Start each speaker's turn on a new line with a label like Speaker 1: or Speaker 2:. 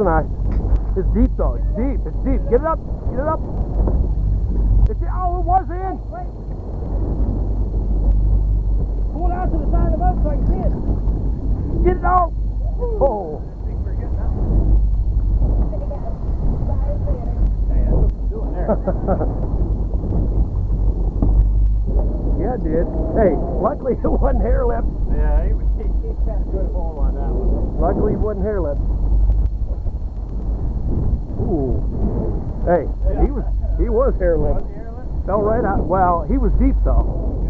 Speaker 1: wasn't I? It's deep though. It's deep. It's deep. Get it up. Get it up. Oh, it was in.
Speaker 2: Wait. Pull it out to the side of the boat so I can see it.
Speaker 1: Get it out. Oh.
Speaker 2: Hey, that's what I'm doing there.
Speaker 1: Yeah, it did. Hey, luckily it wasn't hair lip.
Speaker 2: Yeah, he had a good hole on that one.
Speaker 1: Luckily it wasn't hair lip. Ooh. Hey, he was hair lip.
Speaker 2: Was he hair lip?
Speaker 1: Fell right out. Well, he was deep though.